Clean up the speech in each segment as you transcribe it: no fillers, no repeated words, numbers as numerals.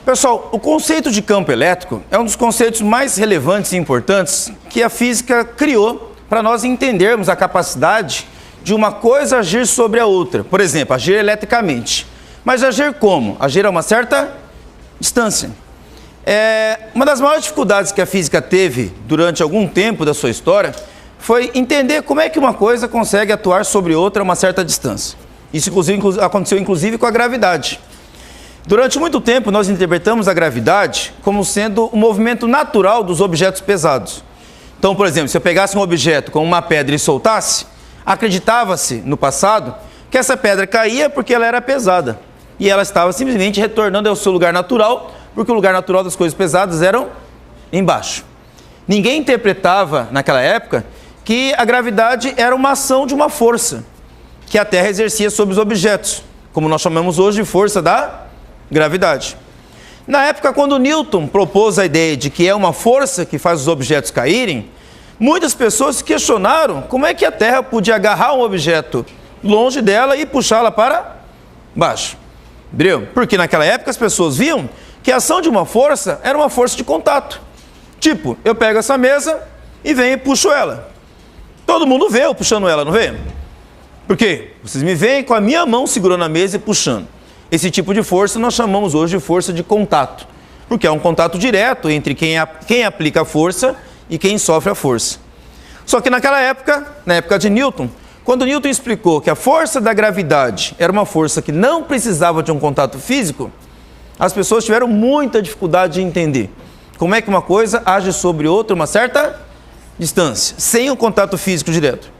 Pessoal, o conceito de campo elétrico é um dos conceitos mais relevantes e importantes que a física criou para nós entendermos a capacidade de uma coisa agir sobre a outra. Por exemplo, agir eletricamente. Mas agir como? Agir a uma certa distância. Uma das maiores dificuldades que a física teve durante algum tempo da sua história foi entender como é que uma coisa consegue atuar sobre outra a uma certa distância. Isso aconteceu inclusive com a gravidade. Durante muito tempo, nós interpretamos a gravidade como sendo um movimento natural dos objetos pesados. Então, por exemplo, se eu pegasse um objeto como uma pedra e soltasse, acreditava-se no passado que essa pedra caía porque ela era pesada. E ela estava simplesmente retornando ao seu lugar natural, porque o lugar natural das coisas pesadas eram embaixo. Ninguém interpretava, naquela época, que a gravidade era uma ação de uma força que a Terra exercia sobre os objetos, como nós chamamos hoje de força da gravidade. Na época, quando Newton propôs a ideia de que é uma força que faz os objetos caírem, muitas pessoas se questionaram como é que a Terra podia agarrar um objeto longe dela e puxá-la para baixo. Entendeu? Porque naquela época as pessoas viam que a ação de uma força era uma força de contato. Tipo, eu pego essa mesa e venho e puxo ela. Todo mundo vê eu puxando ela, não vê? Por quê? Vocês me veem com a minha mão segurando a mesa e puxando. Esse tipo de força nós chamamos hoje de força de contato, porque é um contato direto entre quem aplica a força e quem sofre a força. Só que naquela época, na época de Newton, quando Newton explicou que a força da gravidade era uma força que não precisava de um contato físico, as pessoas tiveram muita dificuldade de entender como é que uma coisa age sobre outra uma certa distância, sem um contato físico direto.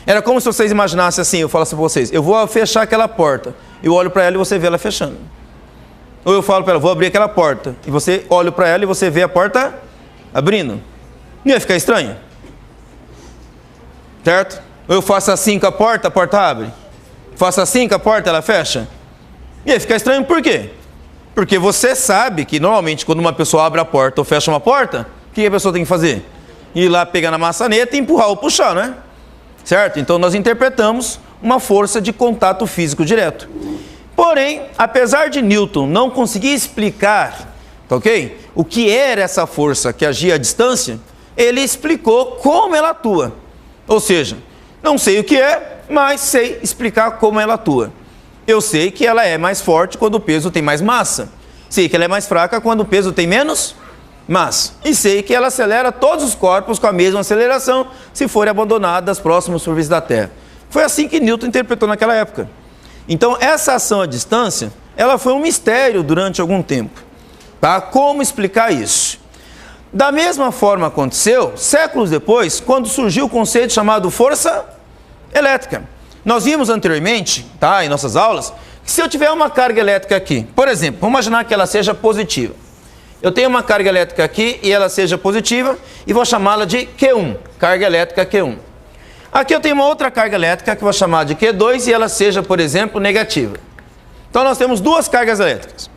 Era como se vocês imaginassem assim, eu falasse para vocês, eu vou fechar aquela porta, eu olho para ela e você vê ela fechando. Ou eu falo para ela, vou abrir aquela porta, e você olha para ela e você vê a porta abrindo. Não ia ficar estranho? Certo? Ou eu faço assim com a porta abre. Faço assim com a porta, ela fecha. Ia ficar estranho por quê? Porque você sabe que normalmente quando uma pessoa abre a porta ou fecha uma porta, o que a pessoa tem que fazer? Ir lá pegar na maçaneta e empurrar ou puxar, não é? Certo? Então nós interpretamos uma força de contato físico direto. Porém, apesar de Newton não conseguir explicar, tá ok? O que era essa força que agia à distância, ele explicou como ela atua. Ou seja, não sei o que é, mas sei explicar como ela atua. Eu sei que ela é mais forte quando o peso tem mais massa. Sei que ela é mais fraca quando o peso tem menos massa. E sei que ela acelera todos os corpos com a mesma aceleração se forem abandonados das próximas superfícies da Terra. Foi assim que Newton interpretou naquela época. Então, essa ação à distância, ela foi um mistério durante algum tempo. Tá? Como explicar isso? Da mesma forma aconteceu, séculos depois, quando surgiu o conceito chamado força elétrica. Nós vimos anteriormente, tá, em nossas aulas, que se eu tiver uma carga elétrica aqui, por exemplo, vamos imaginar que ela seja positiva. Eu tenho uma carga elétrica aqui e ela seja positiva e vou chamá-la de Q1, carga elétrica Q1. Aqui eu tenho uma outra carga elétrica que eu vou chamar de Q2 e ela seja, por exemplo, negativa. Então nós temos duas cargas elétricas.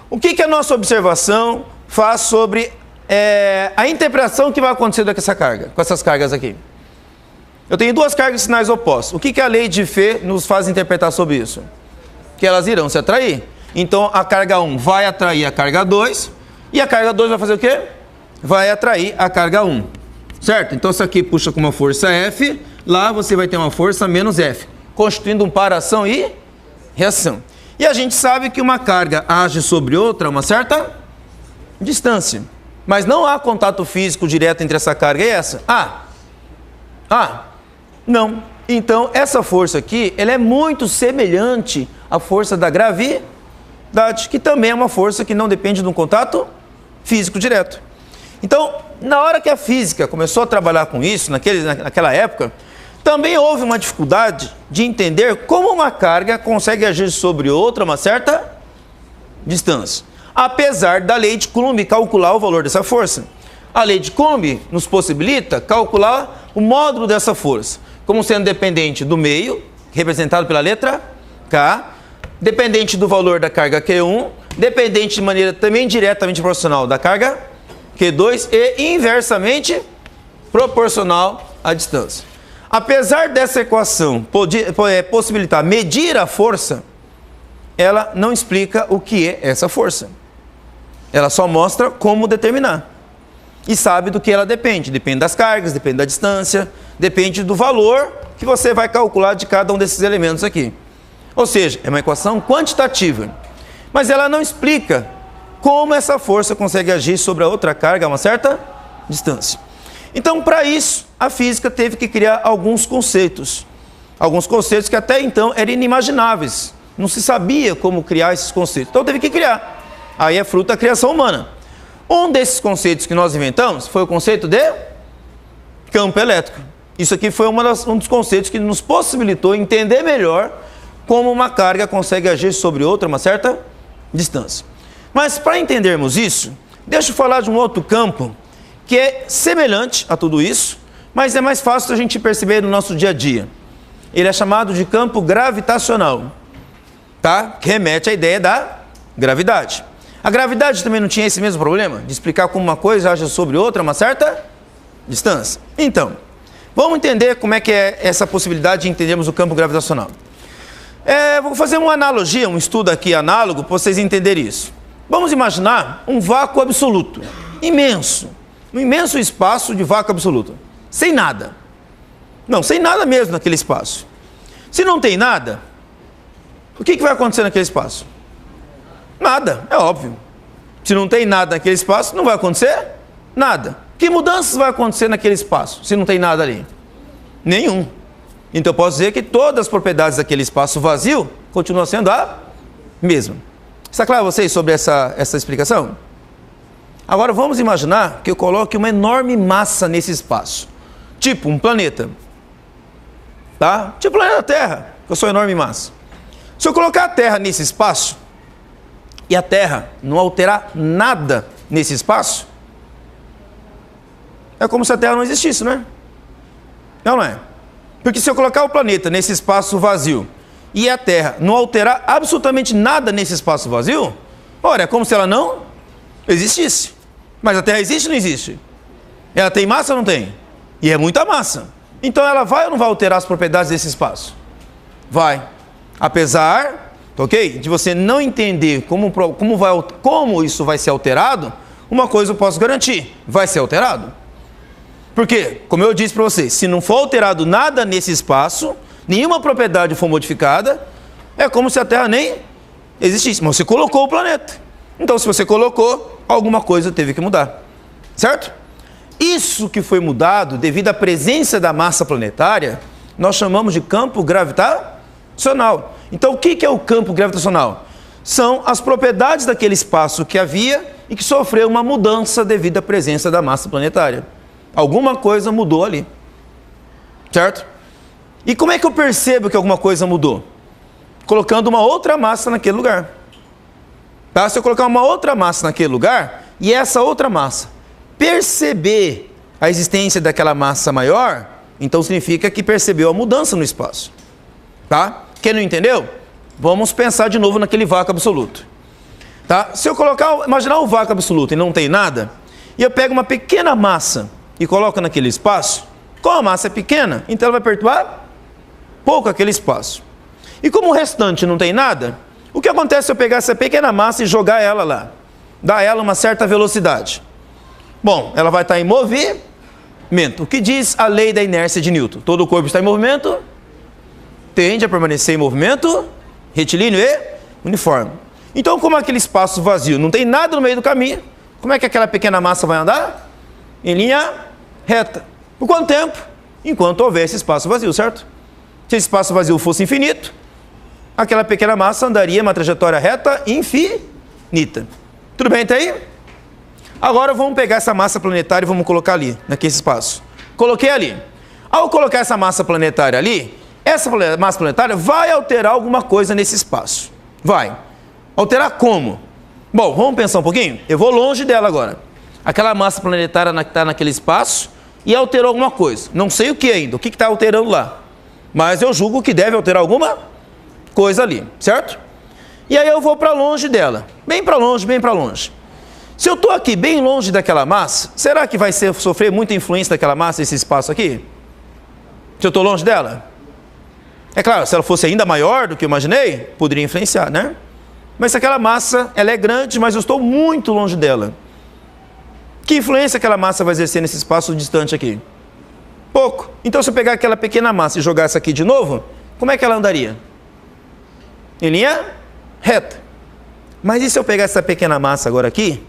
O que a nossa observação faz sobre a interpretação que vai acontecer com essa carga, com essas cargas aqui? Eu tenho duas cargas de sinais opostos. O que a lei de Fê nos faz interpretar sobre isso? Que elas irão se atrair. Então a carga 1 vai atrair a carga 2 e a carga 2 vai fazer o quê? Vai atrair a carga 1. Certo? Então isso aqui puxa com uma força F, lá você vai ter uma força menos F, constituindo um par ação e reação. E a gente sabe que uma carga age sobre outra a uma certa distância. Mas não há contato físico direto entre essa carga e essa. Não. Então, essa força aqui, ela é muito semelhante à força da gravidade, que também é uma força que não depende de um contato físico direto. Então, na hora que a física começou a trabalhar com isso, naquela época, também houve uma dificuldade de entender como uma carga consegue agir sobre outra a uma certa distância. Apesar da lei de Coulomb calcular o valor dessa força. A lei de Coulomb nos possibilita calcular o módulo dessa força, como sendo dependente do meio, representado pela letra K, dependente do valor da carga Q1, dependente de maneira também diretamente proporcional da carga Q2 e inversamente proporcional à distância. Apesar dessa equação possibilitar medir a força, ela não explica o que é essa força. Ela só mostra como determinar. E sabe do que ela depende. Depende das cargas, depende da distância, depende do valor que você vai calcular de cada um desses elementos aqui. Ou seja, é uma equação quantitativa. Mas ela não explica como essa força consegue agir sobre a outra carga a uma certa distância. Então, para isso, a física teve que criar alguns conceitos. Alguns conceitos que até então eram inimagináveis. Não se sabia como criar esses conceitos. Então, teve que criar. Aí é fruto da criação humana. Um desses conceitos que nós inventamos foi o conceito de campo elétrico. Isso aqui foi um dos conceitos que nos possibilitou entender melhor como uma carga consegue agir sobre outra a uma certa distância. Mas para entendermos isso, deixa eu falar de um outro campo que é semelhante a tudo isso, mas é mais fácil a gente perceber no nosso dia a dia. Ele é chamado de campo gravitacional, tá? Que remete à ideia da gravidade. A gravidade também não tinha esse mesmo problema de explicar como uma coisa age sobre outra a uma certa distância. Então, vamos entender como é que é essa possibilidade de entendermos o campo gravitacional. Vou fazer uma analogia, um estudo aqui análogo para vocês entenderem isso. Vamos imaginar um vácuo absoluto, imenso, um imenso espaço de vácuo absoluto, sem nada. Não, sem nada mesmo naquele espaço. Se não tem nada, o que vai acontecer naquele espaço? Nada, é óbvio. Se não tem nada naquele espaço, não vai acontecer nada. Que mudanças vai acontecer naquele espaço, se não tem nada ali? Nenhum. Então eu posso dizer que todas as propriedades daquele espaço vazio continuam sendo a mesma. Está claro a vocês sobre essa explicação? Agora vamos imaginar que eu coloque uma enorme massa nesse espaço. Tipo um planeta. Tá? Tipo o planeta Terra, com a sua enorme massa. Se eu colocar a Terra nesse espaço, e a Terra não alterar nada nesse espaço, é como se a Terra não existisse, né? Não é? Porque se eu colocar o planeta nesse espaço vazio e a Terra não alterar absolutamente nada nesse espaço vazio, ora, é como se ela não existisse. Mas a Terra existe ou não existe? Ela tem massa ou não tem? E é muita massa. Então ela vai ou não vai alterar as propriedades desse espaço? Vai. Apesar, ok, de você não entender como isso vai ser alterado, uma coisa eu posso garantir, vai ser alterado. Porque, como eu disse para vocês, se não for alterado nada nesse espaço, nenhuma propriedade for modificada, é como se a Terra nem existisse. Mas você colocou o planeta. Então, se você colocou, alguma coisa teve que mudar. Certo? Isso que foi mudado devido à presença da massa planetária, nós chamamos de campo gravitacional. Então, o que é o campo gravitacional? São as propriedades daquele espaço que havia e que sofreu uma mudança devido à presença da massa planetária. Alguma coisa mudou ali. Certo? E como é que eu percebo que alguma coisa mudou? Colocando uma outra massa naquele lugar. Tá? Se eu colocar uma outra massa naquele lugar, e essa outra massa perceber a existência daquela massa maior, então significa que percebeu a mudança no espaço. Tá? Quem não entendeu? Vamos pensar de novo naquele vácuo absoluto. Tá? Se eu imaginar um vácuo absoluto e não tem nada, e eu pego uma pequena massa e coloco naquele espaço, como a massa é pequena, então ela vai perturbar pouco aquele espaço. E como o restante não tem nada, o que acontece se eu pegar essa pequena massa e jogar ela lá? Dar a ela uma certa velocidade. Bom, ela vai estar em movimento. O que diz a lei da inércia de Newton? Todo o corpo está em movimento, tende a permanecer em movimento, retilíneo e uniforme. Então, como aquele espaço vazio não tem nada no meio do caminho, como é que aquela pequena massa vai andar? Em linha reta. Por quanto tempo? Enquanto houver esse espaço vazio, certo? Se esse espaço vazio fosse infinito, aquela pequena massa andaria uma trajetória reta infinita. Tudo bem até aí? Agora vamos pegar essa massa planetária e vamos colocar ali, naquele espaço. Coloquei ali. Ao colocar essa massa planetária ali, essa massa planetária vai alterar alguma coisa nesse espaço. Vai. Alterar como? Bom, vamos pensar um pouquinho? Eu vou longe dela agora. Aquela massa planetária que está naquele espaço e alterou alguma coisa. Não sei o que ainda, o que está alterando lá. Mas eu julgo que deve alterar alguma coisa ali, certo? E aí eu vou para longe dela. Bem para longe, bem para longe. Se eu estou aqui bem longe daquela massa, será que vai sofrer muita influência daquela massa, esse espaço aqui? Se eu estou longe dela? É claro, se ela fosse ainda maior do que eu imaginei, poderia influenciar, né? Mas se aquela massa ela é grande, mas eu estou muito longe dela, que influência aquela massa vai exercer nesse espaço distante aqui? Pouco. Então, se eu pegar aquela pequena massa e jogar essa aqui de novo, como é que ela andaria? Em linha reta. Mas e se eu pegar essa pequena massa agora aqui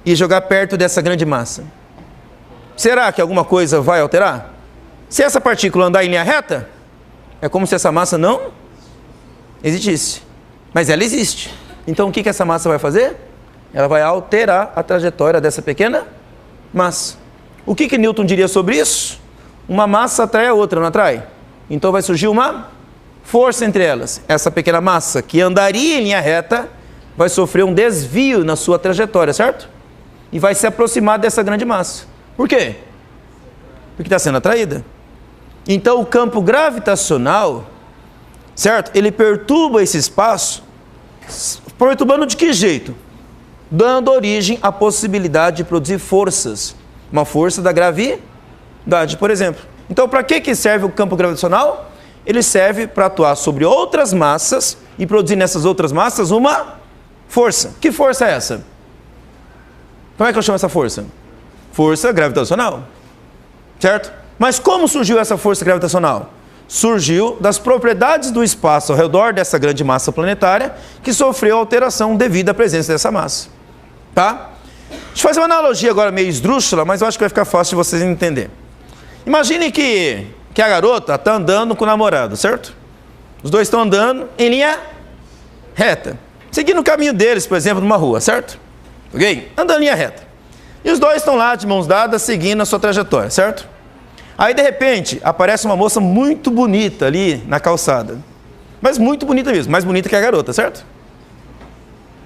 e jogar perto dessa grande massa? Será que alguma coisa vai alterar? Se essa partícula andar em linha reta, é como se essa massa não existisse. Mas ela existe. Então, o que essa massa vai fazer? Ela vai alterar a trajetória dessa pequena massa. O que Newton diria sobre isso? Uma massa atrai a outra, não atrai? Então vai surgir uma força entre elas. Essa pequena massa que andaria em linha reta vai sofrer um desvio na sua trajetória, certo? E vai se aproximar dessa grande massa. Por quê? Porque está sendo atraída. Então o campo gravitacional, certo? Ele perturba esse espaço. Perturbando de que jeito? Dando origem à possibilidade de produzir forças. Uma força da gravidade, por exemplo. Então, para que serve o campo gravitacional? Ele serve para atuar sobre outras massas e produzir nessas outras massas uma força. Que força é essa? Como é que eu chamo essa força? Força gravitacional. Certo? Mas como surgiu essa força gravitacional? Surgiu das propriedades do espaço ao redor dessa grande massa planetária que sofreu alteração devido à presença dessa massa. Tá? Deixa eu fazer uma analogia agora meio esdrúxula, mas eu acho que vai ficar fácil de vocês entenderem. Imagine que a garota está andando com o namorado, certo? Os dois estão andando em linha reta, seguindo o caminho deles, por exemplo, numa rua, certo? Ok? Andando em linha reta. E os dois estão lá de mãos dadas, seguindo a sua trajetória, certo? Aí, de repente, aparece uma moça muito bonita ali na calçada. Mas muito bonita mesmo, mais bonita que a garota, certo?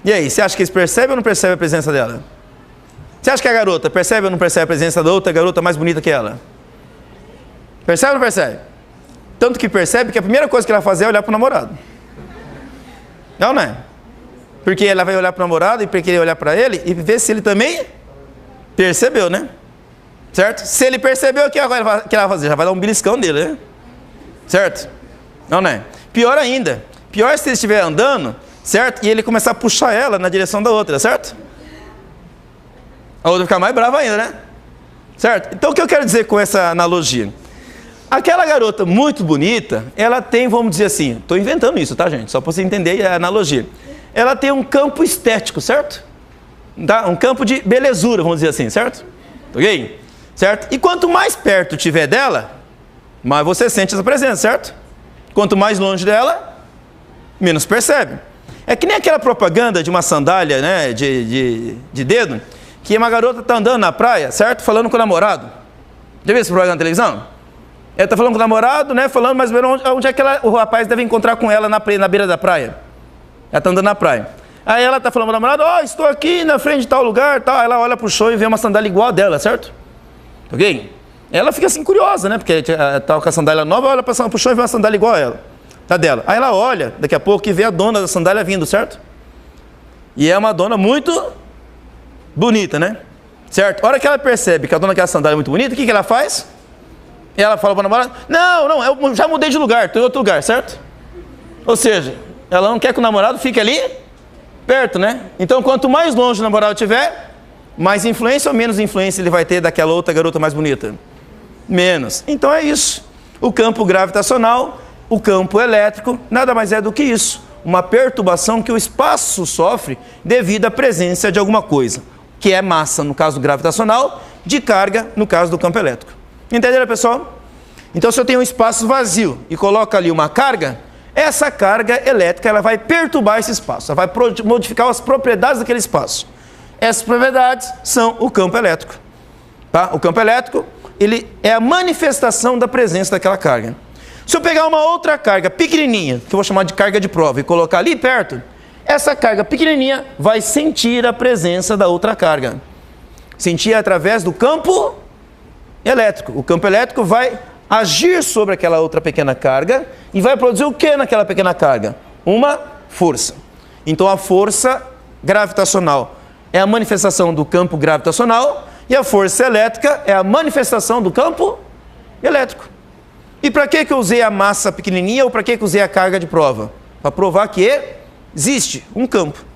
E aí, você acha que eles percebem ou não percebem a presença dela? Você acha que a garota percebe ou não percebe a presença da outra garota mais bonita que ela? Percebe ou não percebe? Tanto que percebe que a primeira coisa que ela vai fazer é olhar para o namorado. Não é? Porque ela vai olhar para o namorado e querer olhar para ele e ver se ele também percebeu, né? Certo? Se ele percebeu, o que ela vai fazer? Já vai dar um beliscão nele, né? Certo? Não é? Pior ainda. Pior se ele estiver andando, certo? E ele começar a puxar ela na direção da outra, certo? A outra fica mais brava ainda, né? Certo? Então, o que eu quero dizer com essa analogia? Aquela garota muito bonita, ela tem, vamos dizer assim, estou inventando isso, tá, gente? Só para você entender a analogia. Ela tem um campo estético, certo? Tá? Um campo de belezura, vamos dizer assim, certo? Ok? Certo? E quanto mais perto tiver dela, mais você sente essa presença, certo? Quanto mais longe dela, menos percebe. É que nem aquela propaganda de uma sandália, né, de dedo, que uma garota está andando na praia, certo? Falando com o namorado. Já viu esse programa na televisão? Ela está falando com o namorado, né? Falando mais ou menos onde é que o rapaz deve encontrar com ela na beira da praia. Ela está andando na praia. Aí ela está falando com o namorado, estou aqui na frente de tal lugar, tal. Aí ela olha para o chão e vê uma sandália igual a dela, certo? Ok? Ela fica assim curiosa, né? Porque está com a sandália nova, olha para o chão e vê uma sandália igual a ela. Tá dela. Aí ela olha, daqui a pouco, e vê a dona da sandália vindo, certo? E é uma dona muito bonita, né? Certo? A hora que ela percebe que a dona daquela sandália é muito bonita, o que ela faz? Ela fala para o namorado, não, eu já mudei de lugar, estou em outro lugar, certo? Ou seja, ela não quer que o namorado fique ali perto, né? Então, quanto mais longe o namorado estiver, mais influência ou menos influência ele vai ter daquela outra garota mais bonita? Menos. Então é isso. O campo gravitacional, o campo elétrico, nada mais é do que isso. Uma perturbação que o espaço sofre devido à presença de alguma coisa, que é massa, no caso gravitacional, de carga, no caso do campo elétrico. Entenderam, pessoal? Então, se eu tenho um espaço vazio e coloco ali uma carga, essa carga elétrica ela vai perturbar esse espaço, ela vai modificar as propriedades daquele espaço. Essas propriedades são o campo elétrico. Tá? O campo elétrico ele é a manifestação da presença daquela carga. Se eu pegar uma outra carga pequenininha, que eu vou chamar de carga de prova, e colocar ali perto, essa carga pequenininha vai sentir a presença da outra carga. Sentir através do campo elétrico. O campo elétrico vai agir sobre aquela outra pequena carga e vai produzir o que naquela pequena carga? Uma força. Então a força gravitacional é a manifestação do campo gravitacional e a força elétrica é a manifestação do campo elétrico. E para que eu usei a massa pequenininha ou para que eu usei a carga de prova? Para provar que existe um campo.